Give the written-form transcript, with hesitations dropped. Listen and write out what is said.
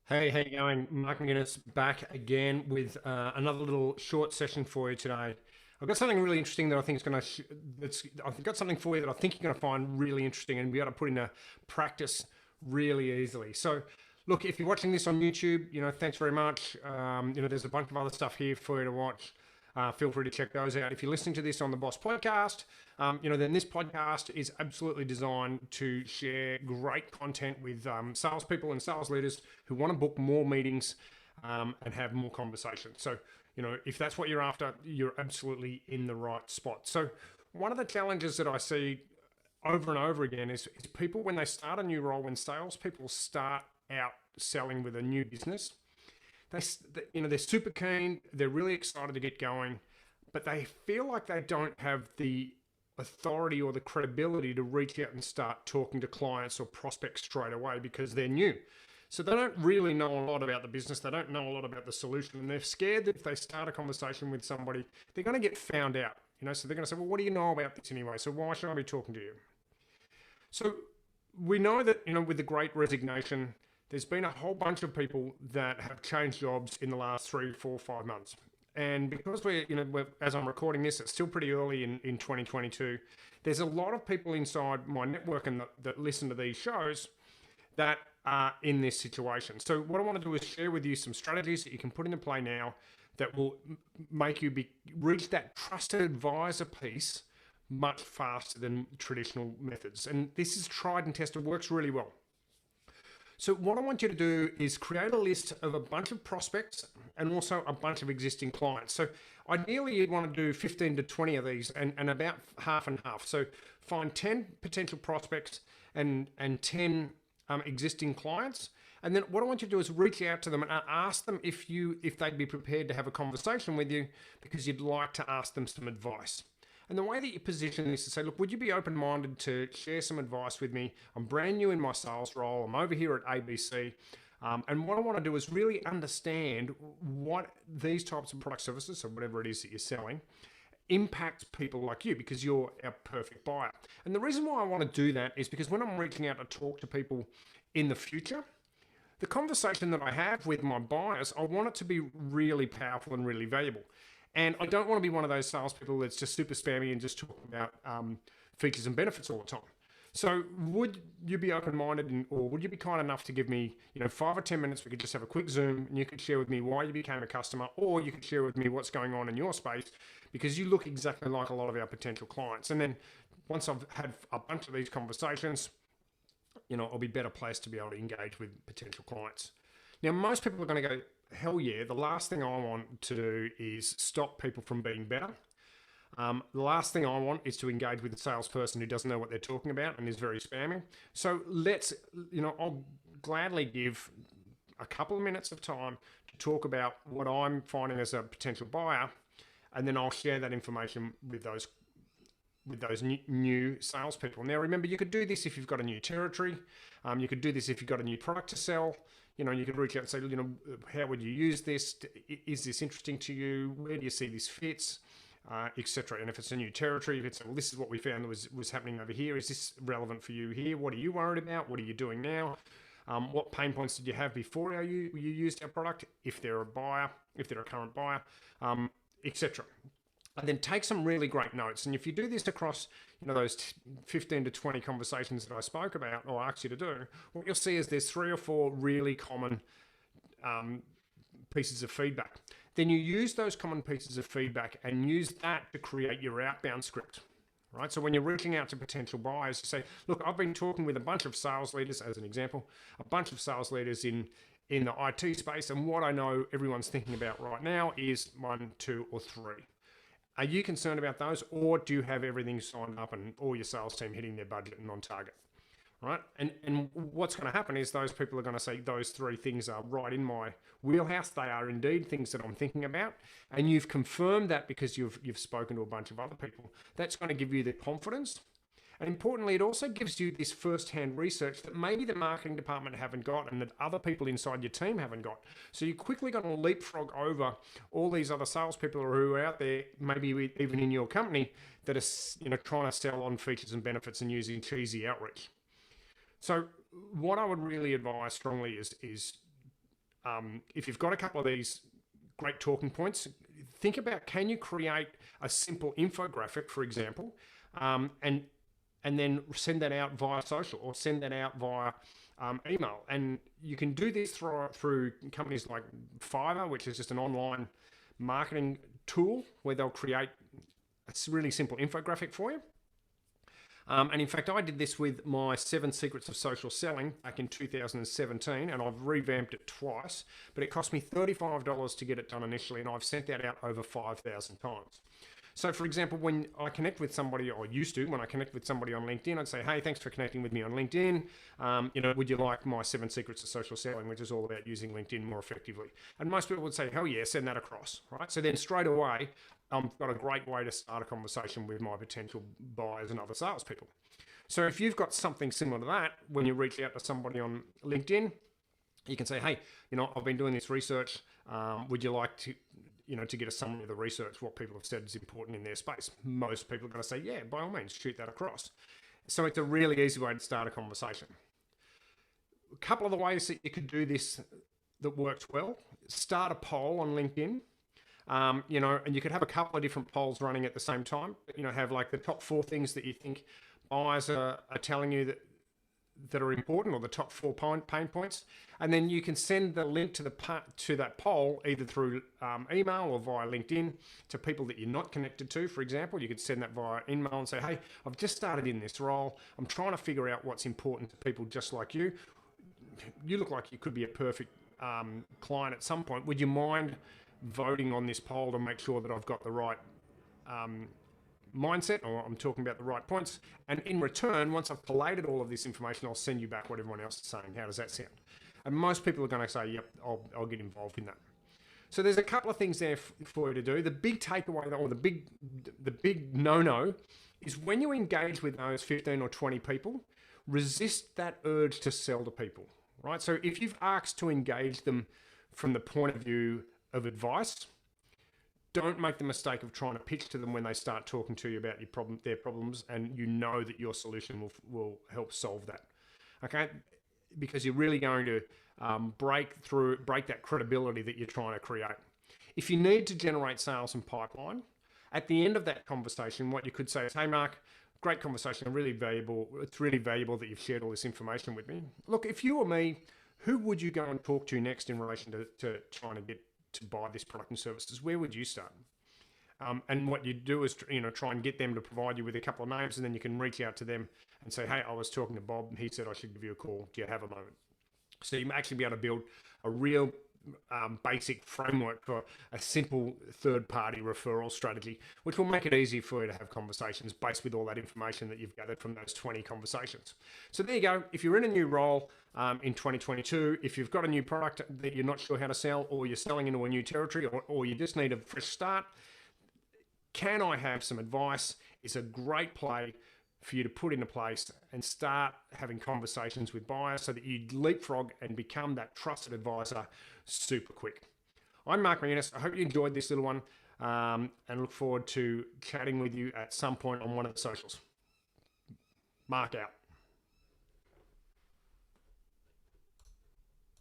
Hey, how you going? Mark McGuinness back again with another little short session for you today. I've got something really interesting that I think is going to. I've got something for you that I think you're going to find really interesting and be able to put into practice really easily. So, look, if you're watching this on YouTube, thanks very much. There's a bunch of other stuff here for you to watch. Feel free to check those out. If you're listening to this on the Boss Podcast, then this podcast is absolutely designed to share great content with salespeople and sales leaders who want to book more meetings and have more conversations. So, if that's what you're after, you're absolutely in the right spot. So, one of the challenges that I see over and over again is people when they start a new role, when salespeople start out selling with a new business, they're super keen, they're really excited to get going, but they feel like they don't have the authority or the credibility to reach out and start talking to clients or prospects straight away because they're new. So they don't really know a lot about the business. They don't know a lot about the solution, and they're scared that if they start a conversation with somebody, they're going to get found out. So they're going to say, "Well, what do you know about this anyway? So why should I be talking to you?" So we know that with the Great Resignation, there's been a whole bunch of people that have changed jobs in the last 3, 4, 5 months. And because as I'm recording this, it's still pretty early in 2022. There's a lot of people inside my network and that listen to these shows that are in this situation. So what I want to do is share with you some strategies that you can put into play now that will make you reach that trusted advisor piece much faster than traditional methods. And this is tried and tested, works really well. So what I want you to do is create a list of a bunch of prospects and also a bunch of existing clients. So ideally you'd want to do 15 to 20 of these and about half and half. So find 10 potential prospects and 10 existing clients. And then what I want you to do is reach out to them and ask them if they'd be prepared to have a conversation with you because you'd like to ask them some advice. And the way that you position this is to say, look, would you be open-minded to share some advice with me? I'm brand new in my sales role. I'm over here at ABC. And what I want to do is really understand what these types of product services, so whatever it is that you're selling, impacts people like you because you're our perfect buyer. And the reason why I want to do that is because when I'm reaching out to talk to people in the future, the conversation that I have with my buyers, I want it to be really powerful and really valuable. And I don't want to be one of those salespeople that's just super spammy and just talking about features and benefits all the time. So would you be open-minded or would you be kind enough to give me, 5 or 10 minutes, we could just have a quick Zoom and you could share with me why you became a customer, or you could share with me what's going on in your space because you look exactly like a lot of our potential clients. And then once I've had a bunch of these conversations, I'll be better placed to be able to engage with potential clients. Now, most people are going to go, hell yeah, the last thing I want to do is stop people from being better. The last thing I want is to engage with a salesperson who doesn't know what they're talking about and is very spammy. So I'll gladly give a couple of minutes of time to talk about what I'm finding as a potential buyer, and then I'll share that information with those new salespeople. Now, remember, you could do this if you've got a new territory. You could do this if you've got a new product to sell. You could reach out and say, how would you use this? Is this interesting to you? Where do you see this fits? Etc. And if it's a new territory, if it's, well, this is what we found was happening over here. Is this relevant for you here? What are you worried about? What are you doing now? What pain points did you have before you used our product? If they're a buyer, if they're a current buyer, etc. And then take some really great notes. And if you do this across, those 15 to 20 conversations that I spoke about or asked you to do, what you'll see is there's 3 or 4 really common pieces of feedback. Then you use those common pieces of feedback and use that to create your outbound script. Right? So when you're reaching out to potential buyers, you say, look, I've been talking with a bunch of sales leaders, as an example, a bunch of sales leaders in the IT space, and what I know everyone's thinking about right now is 1, 2, or 3. Are you concerned about those, or do you have everything signed up and all your sales team hitting their budget and on target? Right? And what's going to happen is those people are going to say those 3 things are right in my wheelhouse. They are indeed things that I'm thinking about, and you've confirmed that because you've spoken to a bunch of other people. That's going to give you the confidence. And importantly, it also gives you this first-hand research that maybe the marketing department haven't got and that other people inside your team haven't got. So you're quickly going to leapfrog over all these other salespeople who are out there, maybe even in your company, that are trying to sell on features and benefits and using cheesy outreach. So what I would really advise strongly is if you've got a couple of these great talking points, think about, can you create a simple infographic, for example, and then send that out via social or send that out via email. And you can do this through companies like Fiverr, which is just an online marketing tool where they'll create a really simple infographic for you. And in fact, I did this with my 7 Secrets of Social Selling back in 2017, and I've revamped it twice, but it cost me $35 to get it done initially, and I've sent that out over 5,000 times. So for example, when I connect with somebody, or used to, when I connect with somebody on LinkedIn, I'd say, hey, thanks for connecting with me on LinkedIn. Would you like my 7 Secrets of Social Selling, which is all about using LinkedIn more effectively? And most people would say, hell yeah, send that across, right? So then straight away, I've got a great way to start a conversation with my potential buyers and other salespeople. So if you've got something similar to that, when you reach out to somebody on LinkedIn, you can say, hey, I've been doing this research. Would you like to, to get a summary of the research, what people have said is important in their space? Most people are going to say, yeah, by all means, shoot that across. So it's a really easy way to start a conversation. A couple of the ways that you could do this that works well: start a poll on LinkedIn. And you could have a couple of different polls running at the same time. Have like the top 4 things that you think buyers are telling you that are important, or the top 4 pain points, and then you can send the link to that poll either through email or via LinkedIn to people that you're not connected to. For example, you could send that via email and say, hey, I've just started in this role. I'm trying to figure out what's important to people just like you. You look like you could be a perfect client at some point. Would you mind voting on this poll to make sure that I've got the right mindset, or I'm talking about the right points? And in return, once I've collated all of this information, I'll send you back what everyone else is saying. How does that sound? And most people are going to say, yep, I'll get involved in that. So there's a couple of things there for you to do. The big takeaway, or the big no-no, is when you engage with those 15 or 20 people, resist that urge to sell to people, right? So if you've asked to engage them from the point of view of advice, don't make the mistake of trying to pitch to them when they start talking to you about their problems, and that your solution will help solve that. Okay, because you're really going to break that credibility that you're trying to create. If you need to generate sales and pipeline, at the end of that conversation, what you could say is, hey, Mark, great conversation, really valuable. It's really valuable that you've shared all this information with me. Look, if you were me, who would you go and talk to next in relation to trying to get to buy this product and services? Where would you start? And what you do is, try and get them to provide you with a couple of names, and then you can reach out to them and say, hey, I was talking to Bob, and he said I should give you a call. Do you have a moment? So you may actually be able to build a real basic framework for a simple third-party referral strategy, which will make it easy for you to have conversations based with all that information that you've gathered from those 20 conversations. So there you go. If you're in a new role in 2022, if you've got a new product that you're not sure how to sell, or you're selling into a new territory, or you just need a fresh start, Can I Have Some Advice is a great play for you to put into place and start having conversations with buyers so that you leapfrog and become that trusted advisor super quick. I'm Mark McInnes. I hope you enjoyed this little one, and look forward to chatting with you at some point on one of the socials. Mark out.